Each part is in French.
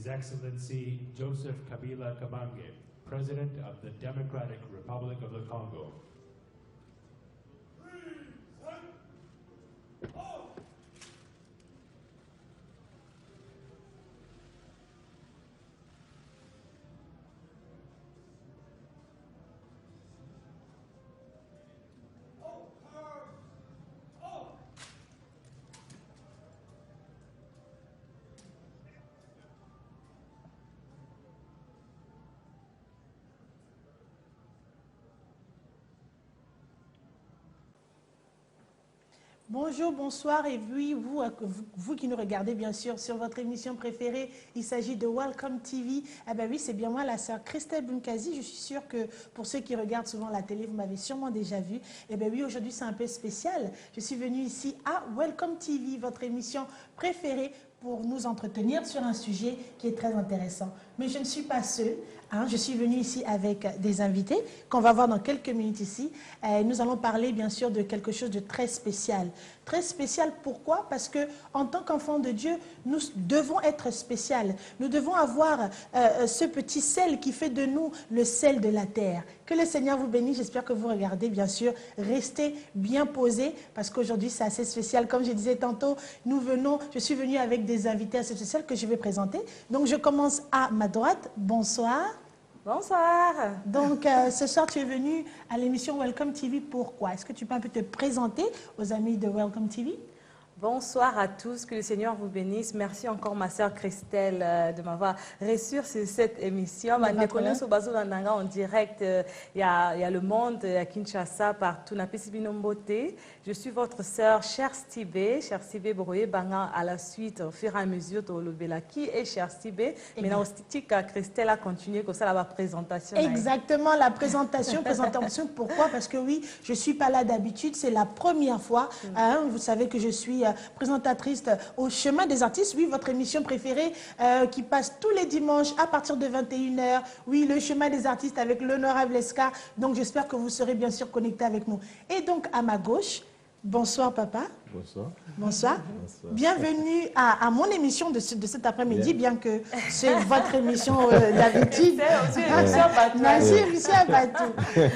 His Excellency Joseph Kabila Kabange, President of the Democratic Republic of the Congo. Bonjour, bonsoir et puis vous qui nous regardez bien sûr sur votre émission préférée, il s'agit de Welcome TV. Eh bien oui, c'est bien moi, la sœur Christelle Bunkazi. Je suis sûre que pour ceux qui regardent souvent la télé, vous m'avez sûrement déjà vu. Eh bien oui, aujourd'hui c'est un peu spécial. Je suis venue ici à Welcome TV, votre émission préférée, pour nous entretenir sur un sujet qui est très intéressant. Mais je ne suis pas seule, hein, je suis venue ici avec des invités qu'on va voir dans quelques minutes ici. Nous allons parler bien sûr de quelque chose de très spécial. Très spécial, pourquoi? Parce que en tant qu'enfants de Dieu, nous devons être spécial. Nous devons avoir ce petit sel qui fait de nous le sel de la terre. Que le Seigneur vous bénisse, j'espère que vous regardez bien sûr. Restez bien posés parce qu'aujourd'hui c'est assez spécial. Comme je disais tantôt, je suis venue avec des invités assez spéciaux que je vais présenter. Donc je commence à ma droite. Bonsoir. Bonsoir. Donc, ce soir, tu es venu à l'émission Welcome TV. Pourquoi? Est-ce que tu peux un peu te présenter aux amis de Welcome TV? Bonsoir à tous, que le Seigneur vous bénisse. Merci encore ma sœur Christelle de m'avoir reçu sur cette émission. En direct, il y a le monde à Kinshasa, partout. Je suis votre sœur Cher Stibé Boroye Banga à la suite, au fur et à mesure de l'Obela. Qui est Cher Stibé? Maintenant, Christelle a continué comme ça la présentation. Exactement, la présentation. Pourquoi? Parce que oui, je ne suis pas là d'habitude, c'est la première fois. Hein, vous savez que je suis présentatrice au Chemin des Artistes, oui, votre émission préférée qui passe tous les dimanches à partir de 21h. Oui, le Chemin des Artistes avec l'honorable Esca. Donc, j'espère que vous serez bien sûr connectés avec nous. Et donc, à ma gauche, bonsoir papa. Bonsoir. Bonsoir. Bonsoir. Bienvenue à mon émission de cet après-midi, bien que c'est votre émission d'habitude. Merci, émission à Batou.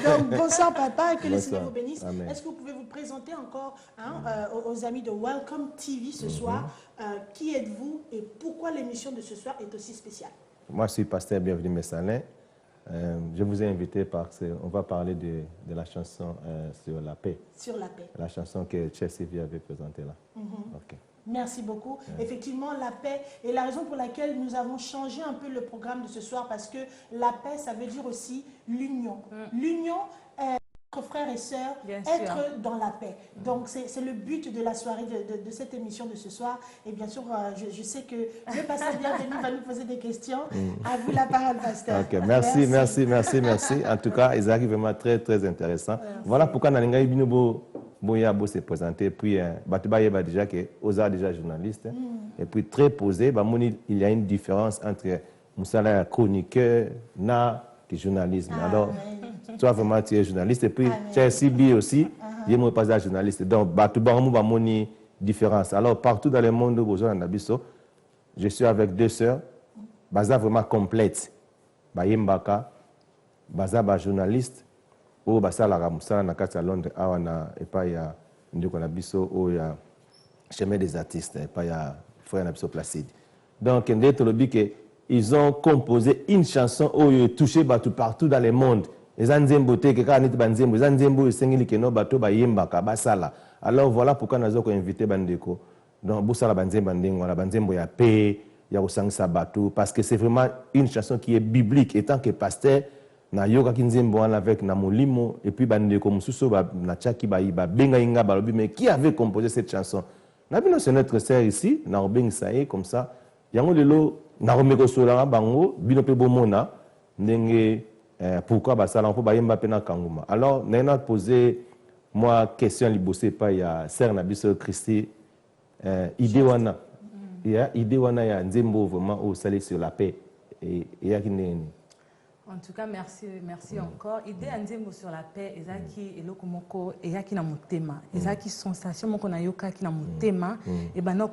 Donc, bonsoir papa, que le Seigneur vous bénisse. Est-ce que vous pouvez vous présenter encore aux amis de Welcome TV ce soir? Qui êtes-vous et pourquoi l'émission de ce soir est aussi spéciale? Moi, je suis pasteur Bienvenue Messalin. Je vous ai invité parce qu'on va parler de la chanson sur la paix. Sur la paix. La chanson que Chelsea avait présentée là. Okay. Merci beaucoup. Effectivement, la paix est la raison pour laquelle nous avons changé un peu le programme de ce soir parce que la paix, ça veut dire aussi l'union. L'union, frères et sœurs, être dans la paix. Donc, c'est le but de la soirée de cette émission de ce soir. Et bien sûr, je sais que le pasteur Bienvenue va nous poser des questions. À vous la parole, pasteur. Okay. Merci. En tout cas, ils arrivent vraiment très, très intéressant. Voilà pourquoi Nalinga Ibinobo Boyabo s'est présenté. Puis, Batouba déjà que Oza déjà journaliste. Et puis, très posé. Il y a une différence entre Moussala chroniqueur, qui est journalisme. Alors, toi, vraiment, tu es journaliste. Et puis, tu es CB aussi. Je ne suis pas un journaliste. Donc, il y a une différence. Alors, partout dans le monde, je suis avec deux sœurs. Baza vraiment complète. Bayembaka, Baza journaliste. Ou Baza la Ramoussa, na Kata Londres, et pas il y a Ndikonabiso, ou il y a Chemin des Artistes, et pas il y a Frère Nabiso Placide. Donc, ils ont composé une chanson où ils touché partout dans le monde. Alors voilà pourquoi nous avons invité Bandeko. Donc, Boussala Banzembo Ndengwa, Banzembo ya paix, ya Osangsa Batou, parce que c'est vraiment une chanson qui est biblique. Et tant que pasteur, na yoga kinzembo avec na molimo, et puis Bandeko Moussousso, na Tchaki Baïba, Benga Inga Balobi, mais qui avait composé cette chanson? Nabino, c'est notre sœur ici, na Obeng Sae, comme ça. Yango Lelo, na Romeko Solanga Bango, Binope Bomona, Ndenge. Pourquoi Basala on Bayemba Pena Kanguma. Alors, nous avons posé moi question libossé pas il y a Sœur Nabiso Christi Idewana. Il y a Idewana ya Nzembo vraiment au salé sur la paix et il y a qui En tout cas, merci encore. Idée Nzembo sur la paix, ezaki eloko moko eyaki na motema, ezaki sensation moko na yoka ki na motema, et ben donc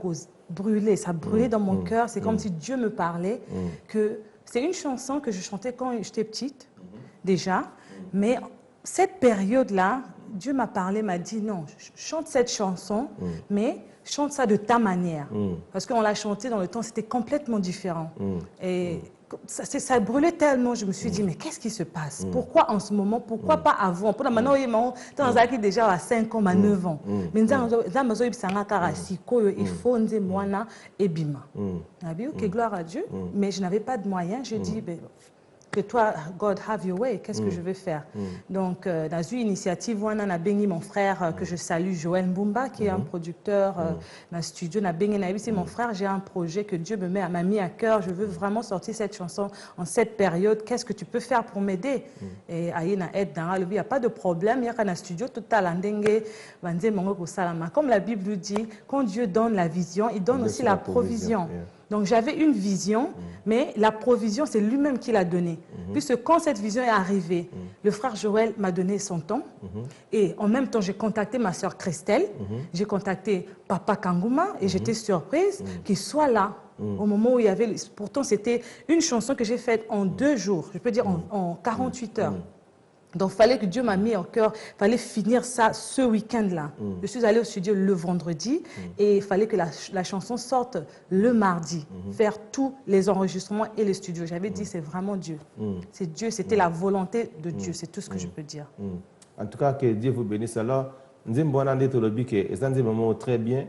brûler, ça brûlait dans mon cœur. C'est comme si Dieu me parlait. Que c'est une chanson que je chantais quand j'étais petite déjà, mais cette période-là, Dieu m'a parlé, m'a dit non, chante cette chanson, mais chante ça de ta manière, parce qu'on l'a chanté dans le temps, c'était complètement différent. Et ça brûlait tellement, je me suis dit, mais qu'est-ce qui se passe? Pourquoi en ce moment? Pourquoi pas avant? Pour maintenant, il déjà à 5 ans, à 9 ans. Mais il faut et bima. Gloire à Dieu, mais je n'avais pas de moyens. J'ai dit, que toi, God, have your way, qu'est-ce que je vais faire? Donc, dans une initiative, on a béni mon frère, que je salue, Joël Mbumba, qui est un producteur dans le studio. C'est mon frère, j'ai un projet que Dieu m'a mis à cœur. Je veux vraiment sortir cette chanson en cette période. Qu'est-ce que tu peux faire pour m'aider? Et il n'y a pas de problème. Il y a un studio, tout à l'endenge. Comme la Bible dit, quand Dieu donne la vision, il donne aussi la provision. Donc j'avais une vision, mais la provision, c'est lui-même qui l'a donnée. Puisque quand cette vision est arrivée, le frère Joël m'a donné son temps. Et en même temps, j'ai contacté ma soeur Christelle, j'ai contacté Papa Kangouma et j'étais surprise qu'il soit là. Au moment où il y avait... Pourtant, c'était une chanson que j'ai faite en 2 jours, je peux dire en 48 heures. Donc, il fallait que Dieu m'a mis en cœur, il fallait finir ça ce week-end-là. Je suis allée au studio le vendredi et il fallait que la chanson sorte le mardi, faire tous les enregistrements et les studios. J'avais dit, c'est vraiment Dieu. C'est Dieu, c'était la volonté de Dieu, c'est tout ce que je peux dire. En tout cas, que Dieu vous bénisse. Alors, nous avons un moment très bien.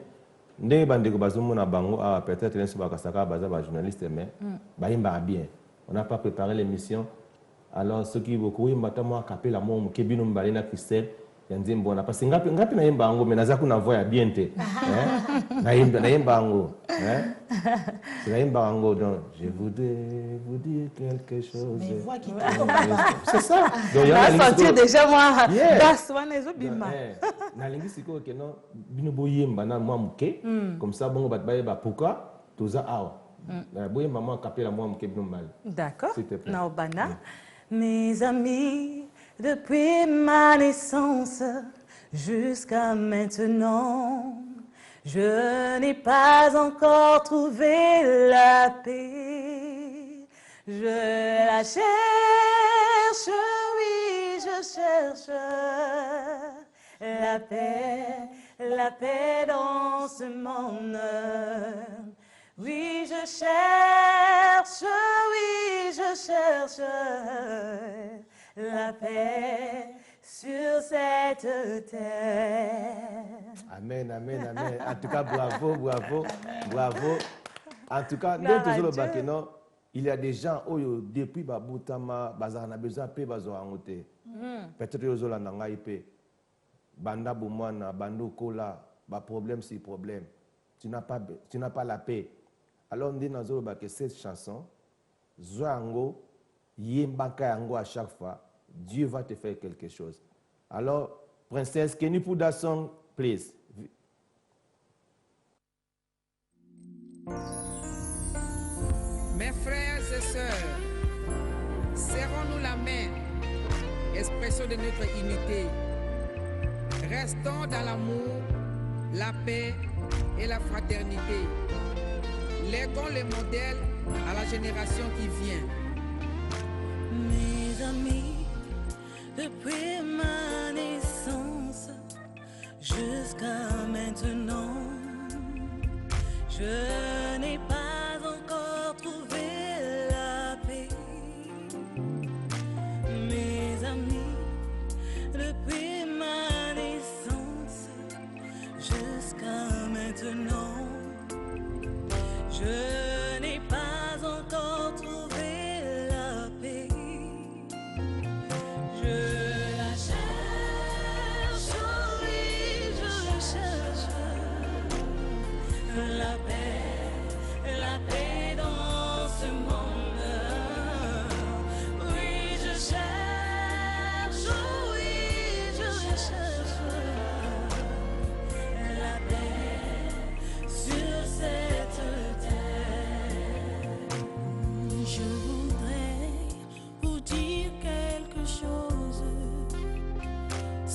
Peut-être que journaliste, mais bien. On n'a pas préparé l'émission. Alors, ceux qui beaucoup ont capé la mort, qui ont balé Christelle, ils ont dit bon, parce que ngapi na yemba ango, mais naza kuna voya bien te, na yemba ango, c'est na yemba ango. Donc, je voudrais vous dire quelque chose. Mais voix qui c'est ça. Donc, il y a sorti déjà moi. Na lingi siko que non, bino boyemba na moi muke, comme ça bongo batbaye ba pourquoi toza awa. Boyemba moi capé la moi muke bino mal. D'accord. Naobana. Mes amis, depuis ma naissance jusqu'à maintenant, je n'ai pas encore trouvé la paix. Je la cherche, oui, je cherche la paix dans ce monde. Oui, je cherche, la paix sur cette terre. Amen, amen, amen. En tout cas, bravo. En tout cas, il y a des gens qui, depuis Baboutama, ont besoin de paix. Peut-être qu'ils ont besoin paix. Banda Boumana, Bando Kola, problème, c'est problème. Tu n'as pas la paix. Alors, on dit dans que cette chanson, Zoango, Yembaka Yango à chaque fois, Dieu va te faire quelque chose. Alors, princesse, can you put that song, please? Mes frères et sœurs, serrons-nous la main, expression de notre unité. Restons dans l'amour, la paix et la fraternité. Léguons le modèle à la génération qui vient. Mes amis, depuis ma naissance jusqu'à maintenant, je n'ai pas encore trouvé la paix. Mes amis, depuis ma naissance jusqu'à maintenant, je n'ai pas encore trouvé la paix. Je la cherche, oui, je cherche la paix dans ce monde. Oui, je cherche, oui, je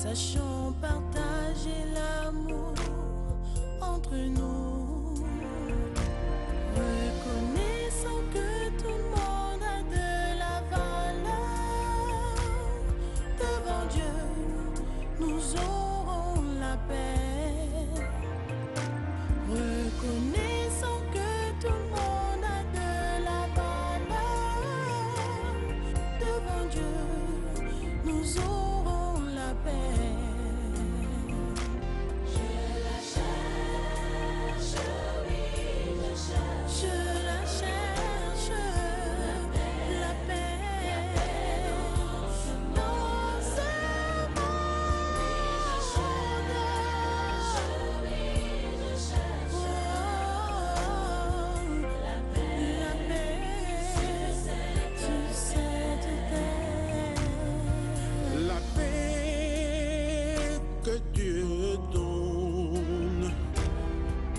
Sachons partager l'amour entre nous. Reconnaissons que tout le monde a de la valeur. Devant Dieu, nous aurons la paix. Reconnaissons que tout le monde a de la valeur. Devant Dieu, nous aurons la paix. Je la cherche, oui, je cherche. Je la cherche, la paix. Dans ce monde, oui, je cherche. La paix sur cette terre. La paix que Dieu donne,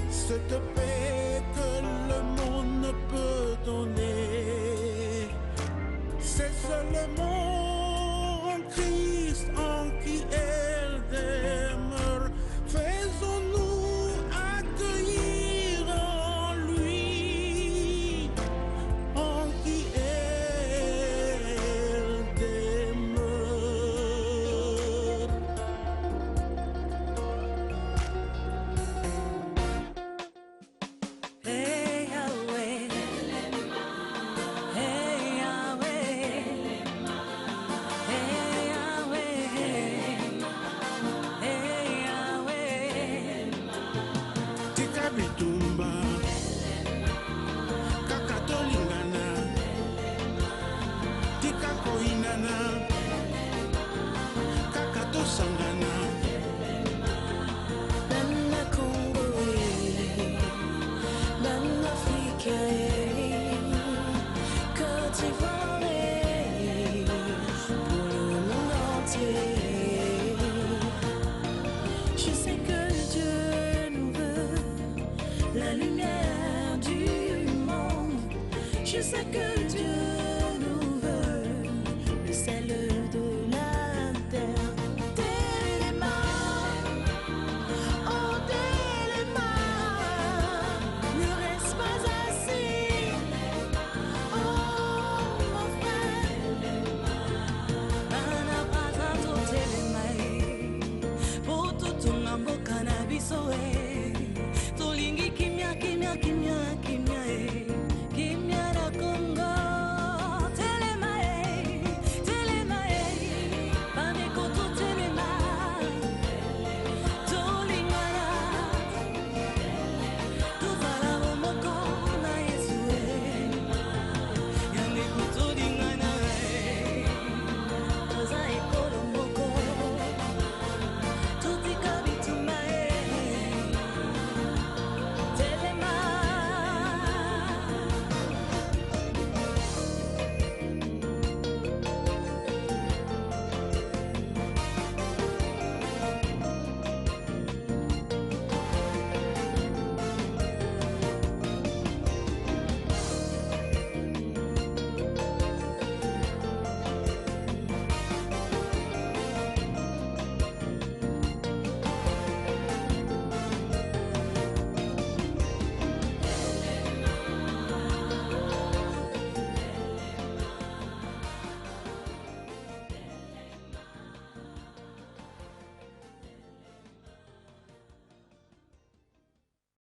cette paix que le monde ne peut donner, c'est seulement en Christ en qui elle demeure. Faisons-nous accueillir en lui, en qui elle demeure. Hey Yahweh, hey Yahweh, hey Yahweh, hey Yahweh. Tika bitumba, kaka tolingana, tika koinana, kaka tosangana. Nana Congo, Nana Afrique, Côte d'Ivoire, pour le monde entier. Je sais que Dieu nous veut la lumière du monde. Je sais que Dieu